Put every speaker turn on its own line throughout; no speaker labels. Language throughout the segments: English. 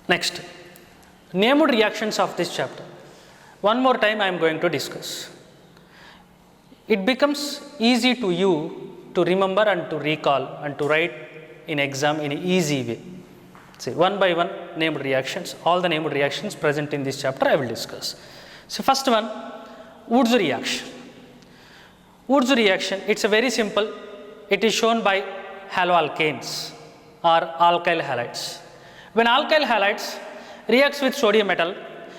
Next, named reactions of this chapter. One more time I am going to discuss. It becomes easy to you to remember and to recall and to write in exam in an easy way. See, one by one named reactions, all the named reactions present in this chapter I will discuss. So, first one, Wood's reaction. Wood's reaction, it's a very simple. It is shown by haloalkanes or alkyl halides. When alkyl halides reacts with sodium metal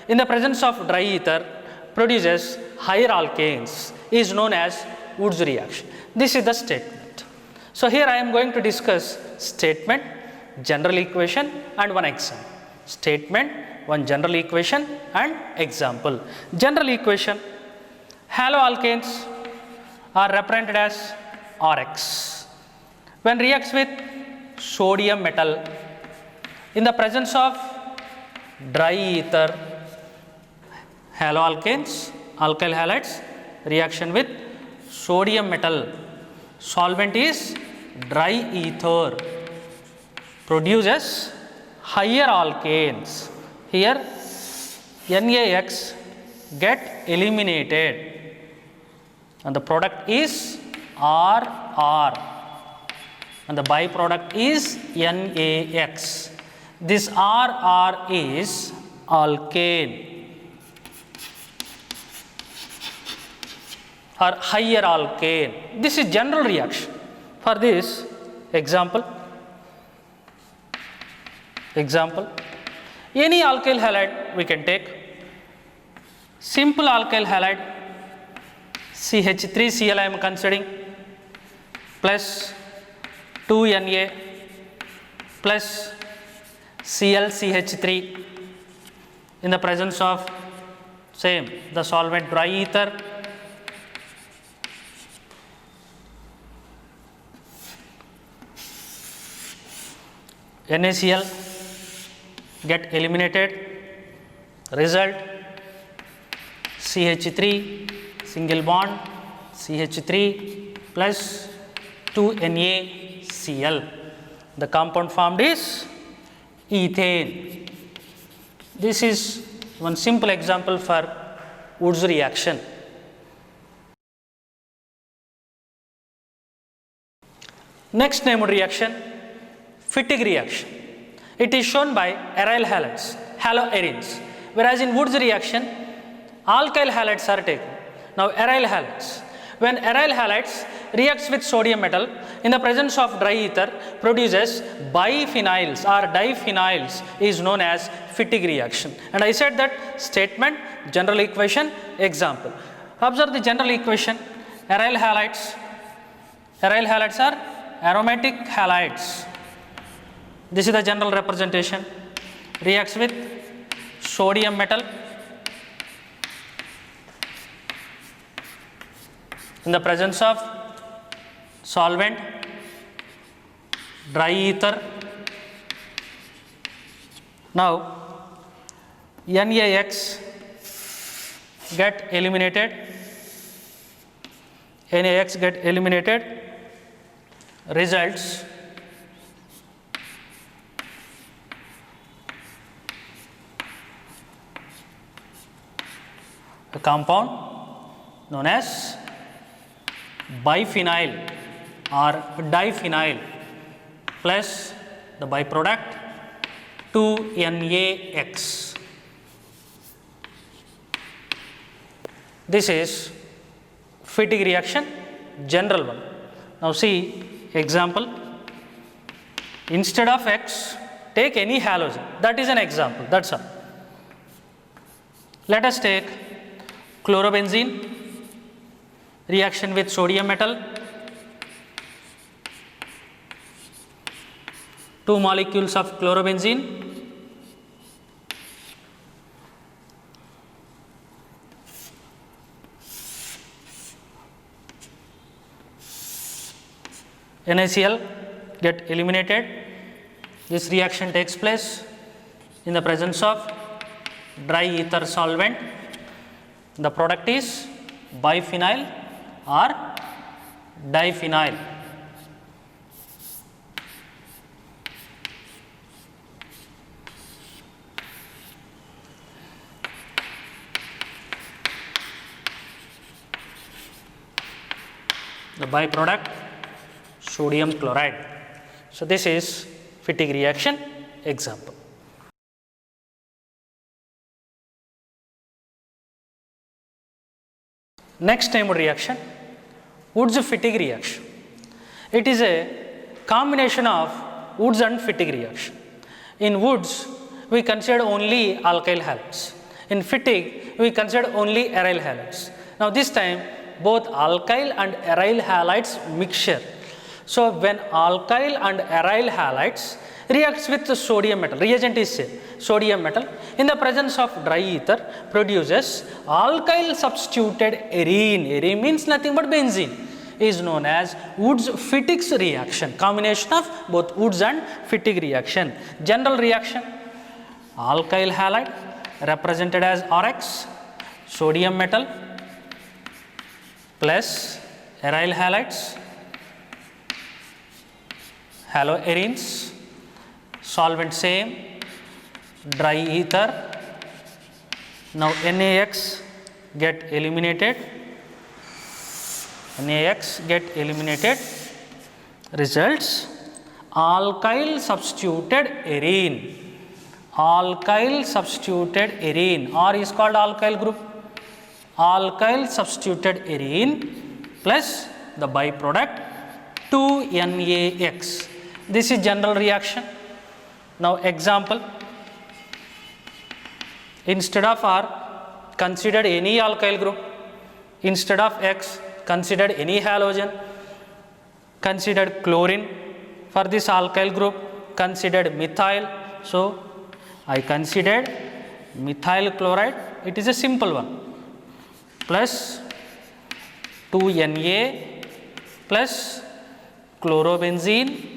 in the presence of dry ether produces higher alkanes is known as Wood's reaction. This is the statement. So, here I am going to discuss statement, general equation and one example. Statement, one general equation and example. General equation, haloalkanes are represented as Rx. When reacts with sodium metal in the presence of dry ether, haloalkanes, alkyl halides, reaction with sodium metal, solvent is dry ether, produces higher alkanes. Here NaX get eliminated and the product is RR and the byproduct is NaX. This RR is alkane or higher alkane. This is general reaction. For this example, any alkyl halide we can take. Simple alkyl halide CH3Cl I am considering plus 2Na plus ClCH3 in the presence of same the solvent dry ether, NaCl get eliminated, result CH3 single bond CH3 plus 2NaCl. The compound formed is ethane. This is one simple example for Wood's reaction. Next named reaction, Fittig reaction. It is shown by aryl halides, haloarenes, whereas in Wood's reaction, alkyl halides are taken. Now, aryl halides. When aryl halides reacts with sodium metal in the presence of dry ether produces biphenyls or diphenyls is known as Fittig reaction. And I said that statement, general equation, example. Observe the general equation, aryl halides are aromatic halides. This is the general representation, reacts with sodium metal in the presence of solvent dry ether. Now, NaX get eliminated, results a compound known as biphenyl or diphenyl plus the byproduct 2NaX. This is Fittig reaction, general one. Now see example, instead of X take any halogen, that is an example, that's all. Let us take chlorobenzene, reaction with sodium metal, 2 molecules of chlorobenzene, NaCl get eliminated. This reaction takes place in the presence of dry ether solvent. The product is biphenyl or diphenyl. byproduct sodium chloride. So this is Fittig reaction example. Next named reaction, Woods-Fittig reaction. It is a combination of Woods and Fittig reaction. In Woods, we consider only alkyl halides. In Fittig, we consider only aryl halides. Now this time, both alkyl and aryl halides mixture. So when alkyl and aryl halides reacts with the sodium metal, reagent is sodium metal, in the presence of dry ether produces alkyl substituted arene. Arene means nothing but benzene, is known as Woods-Fittig reaction, combination of both Woods and Fittig reaction. General reaction, alkyl halide represented as Rx, sodium metal plus aryl halides, haloarenes, solvent same, dry ether. Now NaX get eliminated, NaX get eliminated, results alkyl substituted arene. Alkyl substituted arene, R is called alkyl group, alkyl substituted arene plus the byproduct 2NaX. This is general reaction. Now example, instead of R, consider any alkyl group, instead of X, consider any halogen, consider chlorine. For this alkyl group, considered methyl. So I considered methyl chloride, it is a simple one, plus 2Na plus chlorobenzene.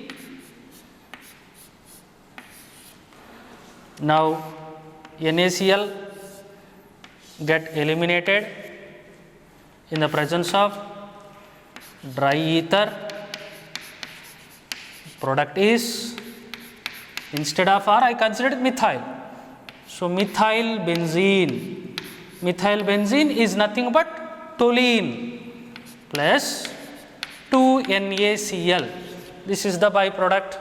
Now NaCl get eliminated in the presence of dry ether. Product is, instead of R, I considered methyl. So methyl benzene. Methyl benzene is nothing but toluene plus 2NaCl. This is the byproduct.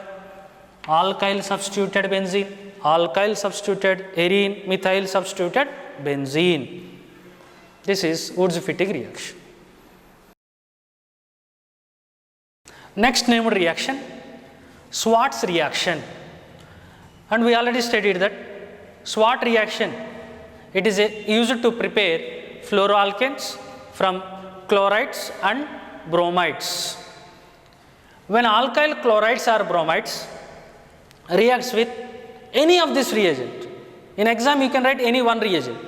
Alkyl substituted benzene, alkyl substituted arene, methyl substituted benzene. This is Woods-Fittig reaction. Next named reaction, Schwarz reaction. And we already studied that Schwarz reaction, it is used to prepare fluoroalkanes from chlorides and bromides. When alkyl chlorides or bromides reacts with any of this reagent, in exam you can write any one reagent,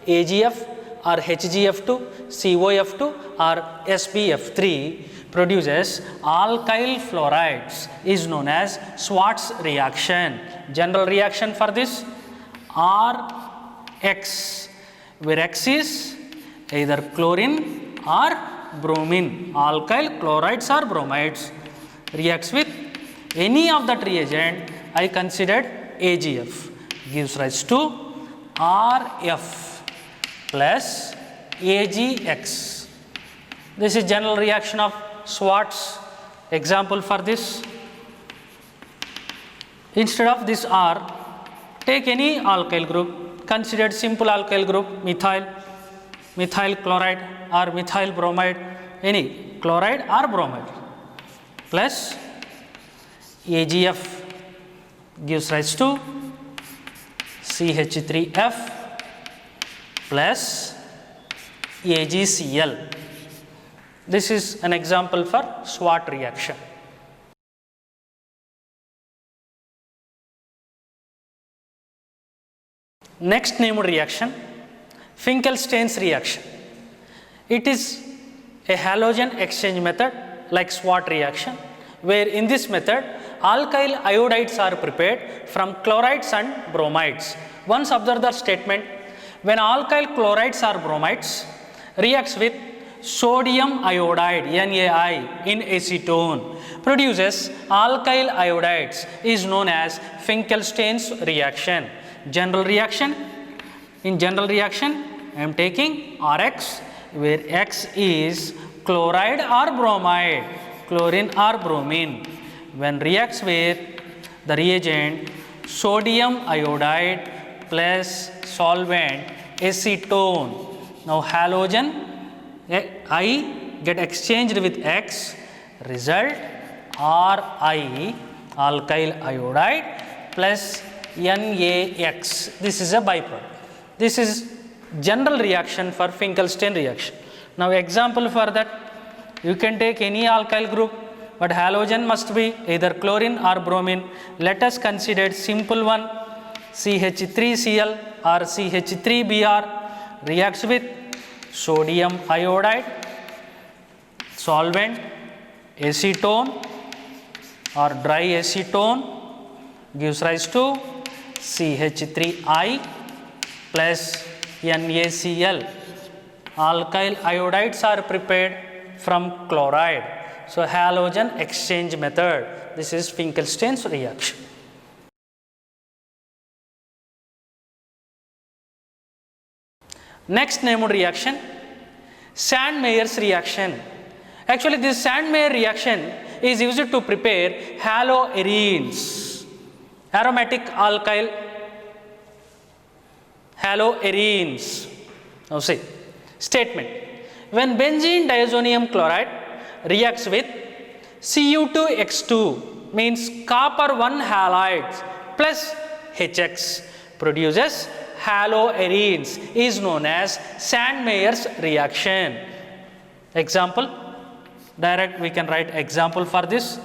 AgF or HgF2, COF2 or SbF3 produces alkyl fluorides, is known as Schwarz reaction. General reaction for this, Rx, where X is either chlorine or bromine, alkyl chlorides or bromides, reacts with any of that reagent I considered AgF, gives rise to Rf plus Agx. This is general reaction of Schwarz. Example for this, instead of this R, take any alkyl group, considered simple alkyl group, methyl, methyl chloride or methyl bromide, any chloride or bromide, plus AgF gives rise to CH3F plus AgCl. This is an example for Schwarz reaction. Next named reaction, Finkelstein's reaction. It is a halogen exchange method like Schwarz reaction, where in this method alkyl iodides are prepared from chlorides and bromides. Once observe the statement, when alkyl chlorides or bromides reacts with sodium iodide NaI in acetone produces alkyl iodides, is known as Finkelstein's reaction. General reaction, in general reaction I am taking Rx, where X is chloride or bromide, chlorine or bromine, when reacts with the reagent sodium iodide plus solvent acetone. Now halogen I get exchanged with X, result Ri alkyl iodide plus NaX. This is a byproduct. This is general reaction for Finkelstein reaction. Now example for that, you can take any alkyl group, but halogen must be either chlorine or bromine. Let us consider simple one, CH3Cl or CH3Br reacts with sodium iodide, solvent acetone or dry acetone, gives rise to CH3I plus NaCl. Alkyl iodides are prepared from chloride. So halogen exchange method. This is Finkelstein's reaction. Next named reaction, Sandmeyer's reaction. Actually, this Sandmeyer reaction is used to prepare haloarenes, aromatic alkyl haloarenes. Now see, statement. When benzene diazonium chloride reacts with Cu2X2, means copper 1 halides plus HX, produces haloarenes, is known as Sandmeyer's reaction. Example, direct we can write example for this.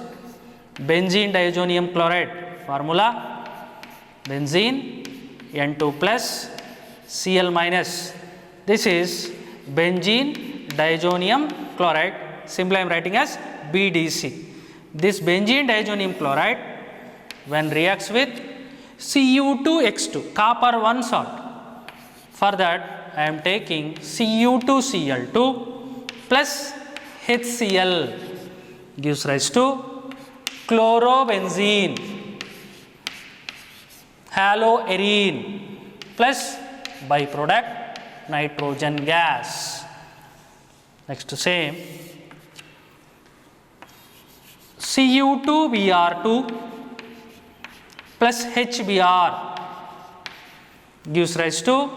Benzene diazonium chloride formula, benzene N2 plus Cl minus. This is benzene diazonium chloride, simply I am writing as BDC. This benzene diazonium chloride when reacts with Cu2X2, copper 1 salt. For that I am taking Cu2Cl2 plus HCl, gives rise to chlorobenzene, haloarene plus byproduct nitrogen gas. Next same, Cu2Br2 plus HBr gives rise to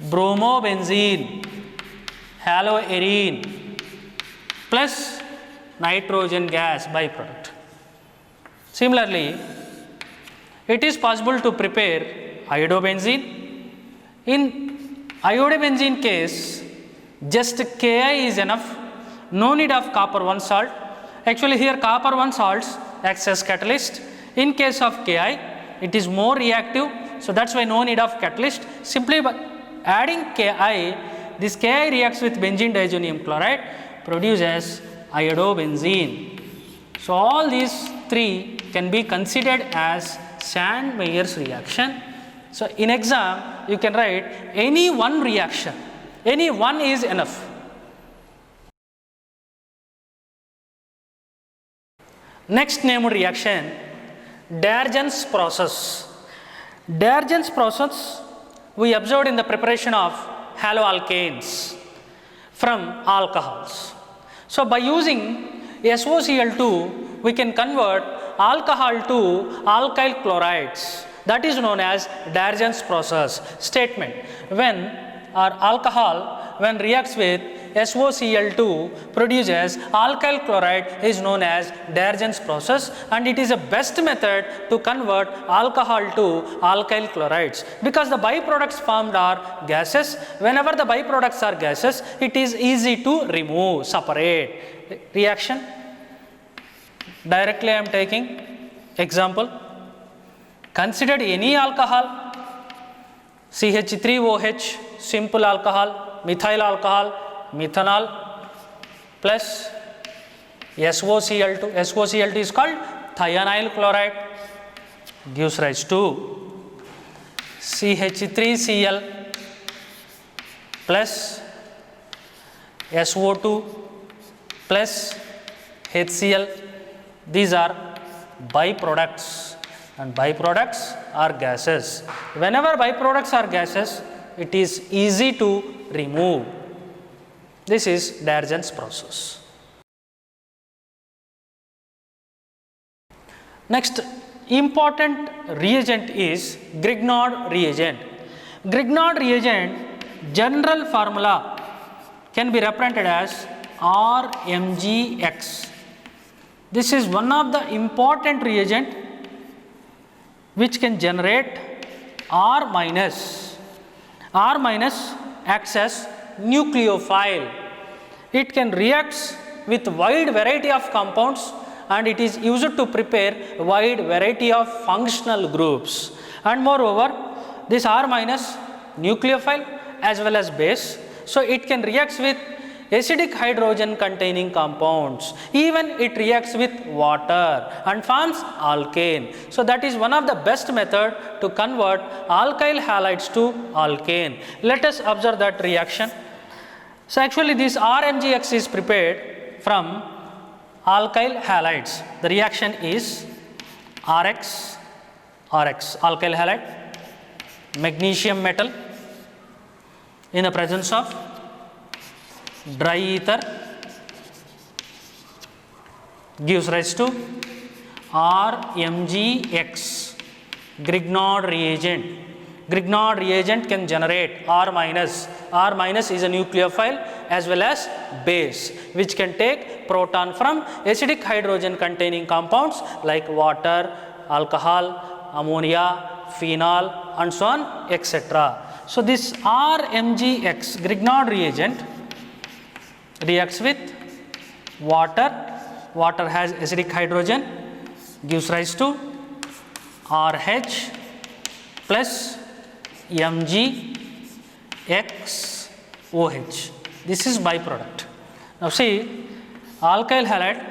bromobenzene, haloarene plus nitrogen gas byproduct. Similarly, it is possible to prepare iodobenzene. In iodobenzene case, just Ki is enough, no need of copper 1 salt. Actually here copper 1 salts acts as catalyst. In case of Ki, it is more reactive, so that's why no need of catalyst. Simply by adding Ki, this Ki reacts with benzene diazonium chloride, produces iodobenzene. So all these three can be considered as Sandmeyer's reaction. So in exam you can write any one reaction, any one is enough. Next named reaction, Darjan's process. Darjan's process we observed in the preparation of haloalkanes from alcohols. So by using SOCl2, we can convert alcohol to alkyl chlorides. That is known as Darjan's process. Statement: when our alcohol when reacts with SOCl2 produces alkyl chloride is known as Darjan's process, and it is a best method to convert alcohol to alkyl chlorides because the byproducts formed are gases. Whenever the byproducts are gases, it is easy to remove, separate. Reaction, directly I am taking example. Consider any alcohol, CH3OH, simple alcohol, methyl alcohol, methanol plus SOCl2. SOCl2 is called thionyl chloride, gives rise to CH3Cl plus SO2 plus HCl. These are byproducts, and byproducts are gases. Whenever byproducts are gases, it is easy to remove. This is D'Argens process. Next important reagent is Grignard reagent. Grignard reagent general formula can be represented as RMgX. This is one of the important reagent which can generate R minus. R minus acts as nucleophile. It can react with wide variety of compounds and it is used to prepare wide variety of functional groups. And moreover, this R minus nucleophile as well as base, so it can react with acidic hydrogen containing compounds, even it reacts with water and forms alkane. So that is one of the best method to convert alkyl halides to alkane. Let us observe that reaction. So actually this RMgX is prepared from alkyl halides. The reaction is RX, alkyl halide, magnesium metal in the presence of dry ether gives rise to RMgX, Grignard reagent. Grignard reagent can generate R minus. R minus is a nucleophile as well as base which can take proton from acidic hydrogen containing compounds like water, alcohol, ammonia, phenol and so on etc. So this RMgX, Grignard reagent, reacts with water. Water has acidic hydrogen, gives rise to RH plus MgXOH. This is byproduct. Now see, alkyl halide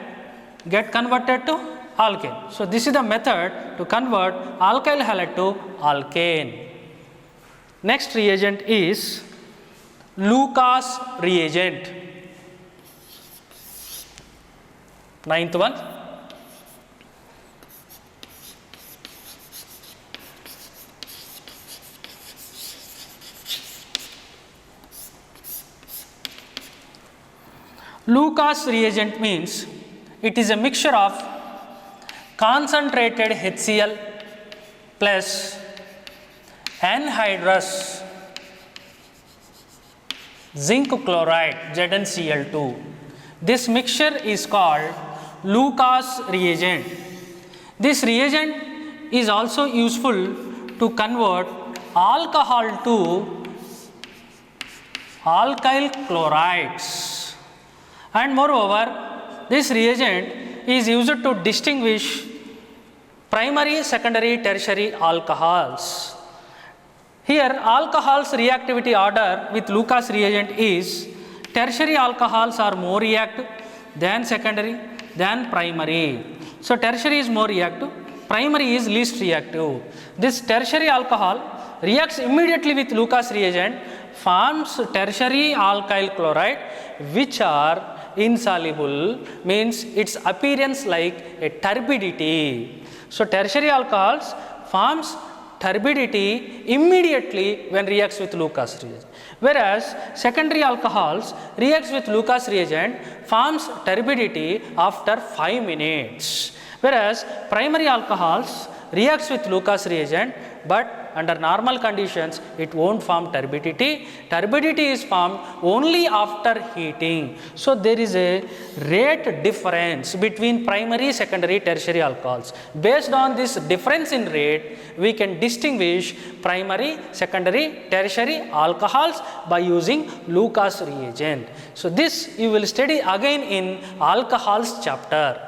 get converted to alkane. So this is the method to convert alkyl halide to alkane. Next reagent is Lucas reagent. Ninth one. Lucas reagent means it is a mixture of concentrated HCl plus anhydrous zinc chloride ZnCl2. This mixture is called Lucas reagent. This reagent is also useful to convert alcohol to alkyl chlorides, and moreover this reagent is used to distinguish primary, secondary, tertiary alcohols. Here alcohols reactivity order with Lucas reagent is tertiary alcohols are more reactive than secondary than primary. So tertiary is more reactive, primary is least reactive. This tertiary alcohol reacts immediately with Lucas reagent, forms tertiary alkyl chloride which are insoluble, means its appearance like a turbidity. So tertiary alcohols forms turbidity immediately when reacts with Lucas reagent, whereas secondary alcohols reacts with Lucas reagent forms turbidity after 5 minutes, whereas primary alcohols reacts with Lucas reagent but under normal conditions it won't form turbidity. Turbidity is formed only after heating. So there is a rate difference between primary, secondary, tertiary alcohols. Based on this difference in rate, we can distinguish primary, secondary, tertiary alcohols by using Lucas reagent. So this you will study again in alcohols chapter.